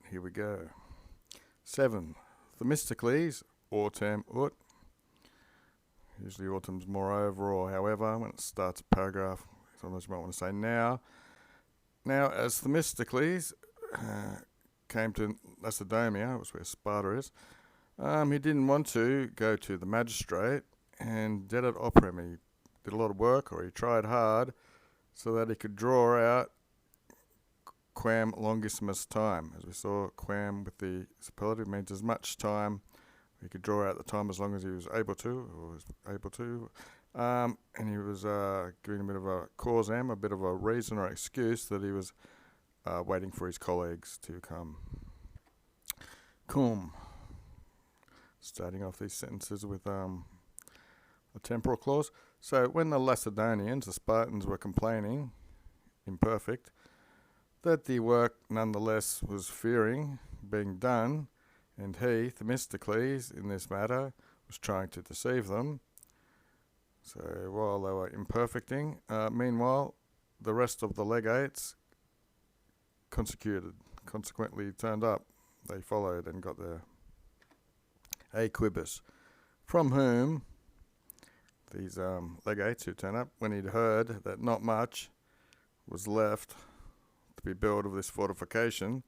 Here we go. 7. Themistocles, autem ut. Usually autumn's moreover or however when it starts a paragraph. Sometimes you might want to say now. Now, as Themistocles came to Lacedaemon, which is where Sparta is, he didn't want to go to the magistrate and did it operum. He did a lot of work, or he tried hard, so that he could draw out quam longissimus time. As we saw, quam with the superlative means as much time. He could draw out the time as long as he was able to, and he was giving a bit of a causam, a bit of a reason or excuse that he was waiting for his colleagues to come. Cum. Starting off these sentences with a temporal clause. So when the Lacedaemonians, the Spartans, were complaining, imperfect, that the work nonetheless was fearing being done, and he, Themistocles, in this matter, was trying to deceive them. So while they were imperfecting, meanwhile, the rest of the legates consequently turned up. They followed and got there. A quibus, from whom these legates who turn up, when he'd heard that not much was left to be built of this fortification,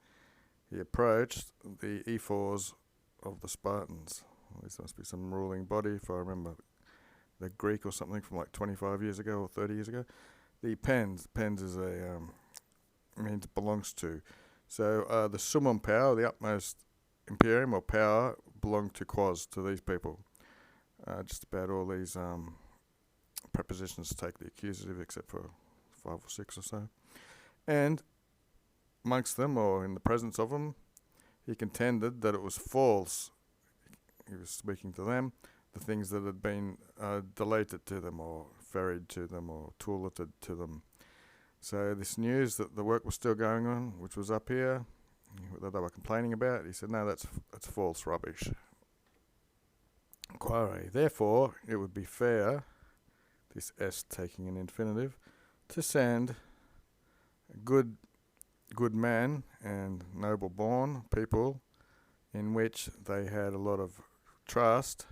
he approached the ephors of the Spartans. This must be some ruling body, if I remember the Greek or something from like 25 years ago or 30 years ago. The pens is a means belongs to. So the summum power, the utmost imperium or power, belonged to quos, to these people. Just about all these prepositions take the accusative, except for 5 or 6 or so. And amongst them, or in the presence of them, he contended that it was false. He was speaking to them, the things that had been delated to them, or ferried to them, or tooleted to them. So this news that the work was still going on, which was up here, that they were complaining about, he said, no, that's false rubbish. Quare. Therefore, it would be fair, this S taking an infinitive, to send good man and noble born people in which they had a lot of trust.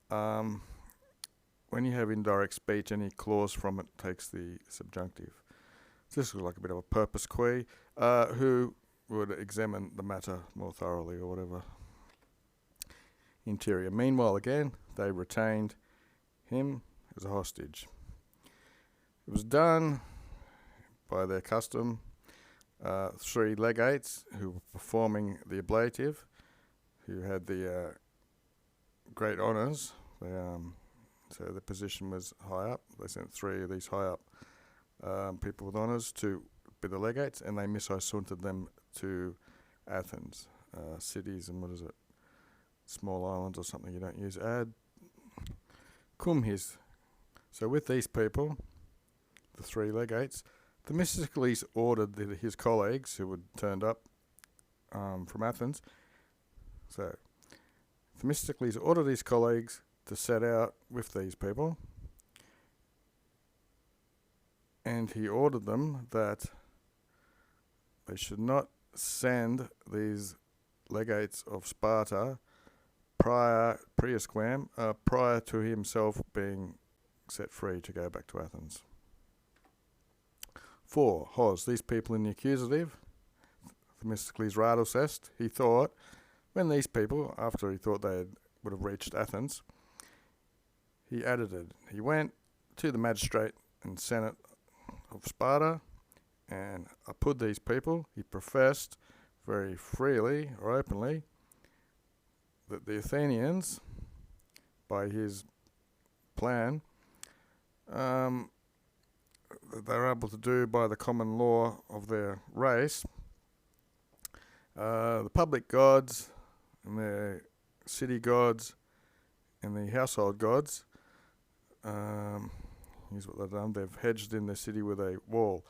When you have indirect speech, any clause from it takes the subjunctive. This was like a bit of a purpose qui, who would examine the matter more thoroughly or whatever. Interior. Meanwhile, again, they retained him as a hostage. It was done by their custom. 3 legates who were performing the ablative, who had the great honours. So the position was high up. They sent 3 of these high up people with honours to be the legates, and they misaisunted them to Athens, cities, and small islands or something you don't use. Cum his. So with these people, the 3 legates, Themistocles ordered his colleagues who had turned up from Athens. So Themistocles ordered his colleagues to set out with these people, and he ordered them that they should not send these legates of Sparta prior to himself being set free to go back to Athens. 4. Hos, these people in the accusative, Themistocles Radus est, he thought, when these people, after he thought they would have reached Athens, he added it. He went to the magistrate and senate of Sparta, and apud these people, he professed very freely or openly that the Athenians, by his plan, that they were able to do by the common law of their race, the public gods and the city gods and the household gods, here's what they've done. They've hedged in the city with a wall.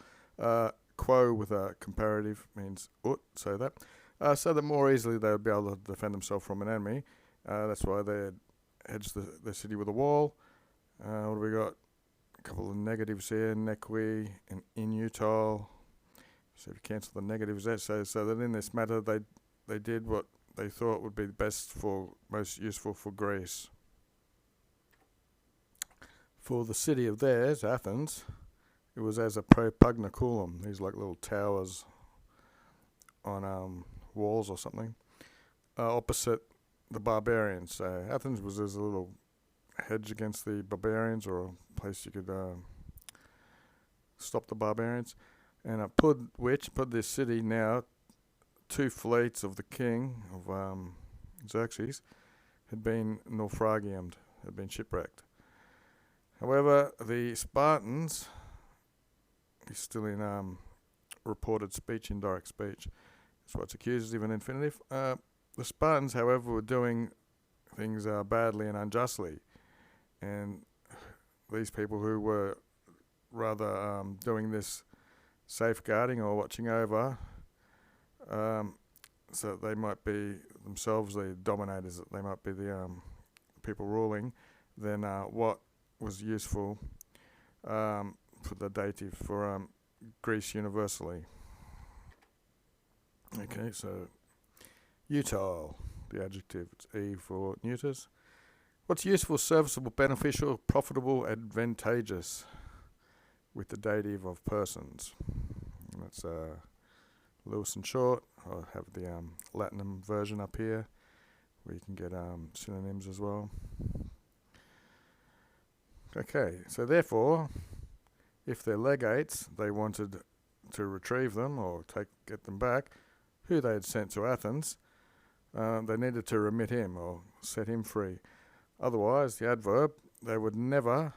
Quo with a comparative means ut, so that more easily they would be able to defend themselves from an enemy. That's why they hedged the city with a wall. What have we got? A couple of negatives here, nequi and inutile. So if you cancel the negatives there, so that in this matter they did what they thought would be best for, most useful for Greece. For the city of theirs, Athens, it was as a propugnaculum, these like little towers on walls or something, opposite the barbarians. So Athens was as a little hedge against the barbarians, or a place you could stop the barbarians. And it put this city now, 2 fleets of the king of Xerxes had been naufragiumed, had been shipwrecked. However, the Spartans, he's still in reported speech, indirect speech, that's what's accusative and infinitive. The Spartans, however, were doing things badly and unjustly, and these people who were rather doing this safeguarding or watching over, so that they might be themselves the dominators, that they might be the people ruling, then what was useful for the dative for Greece universally. Okay, so utile, the adjective, it's E for neuters. What's useful, serviceable, beneficial, profitable, advantageous, with the dative of persons. And that's Lewis and Short. I'll have the Latinum version up here, where you can get synonyms as well. Okay, so therefore, if they're legates, they wanted to retrieve them or get them back, who they had sent to Athens, they needed to remit him or set him free. Otherwise, the adverb, they would never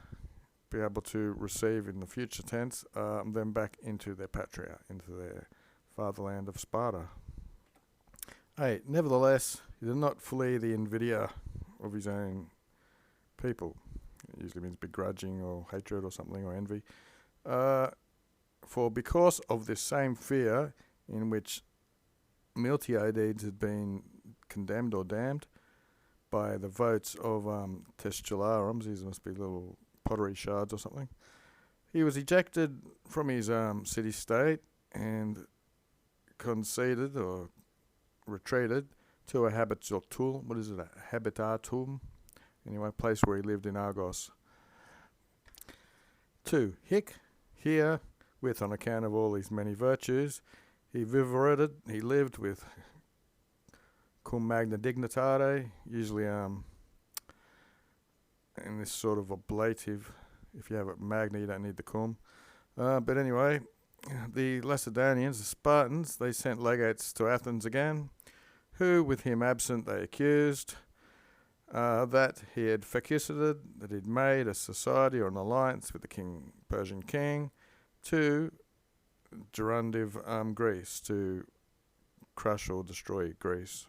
be able to receive in the future tense them back into their patria, into their fatherland of Sparta. 8. Nevertheless, he did not flee the invidia of his own people. It usually means begrudging or hatred or something, or envy. For because of this same fear in which Miltiades had been condemned or damned by the votes of Testularum, these must be little pottery shards or something, he was ejected from his city-state and conceded or retreated to a habitatum. What is it? A habitatum? Anyway, place where he lived in Argos. 2. Hic, here, with on account of all his many virtues, he vivorated, he lived with cum magna dignitate, usually in this sort of ablative. If you have a magna, you don't need the cum. But anyway, the Lacedaemonians, the Spartans, they sent legates to Athens again, who with him absent they accused that he had facilitated, that he'd made a society or an alliance with the Persian king to gerundive Greece, to crush or destroy Greece.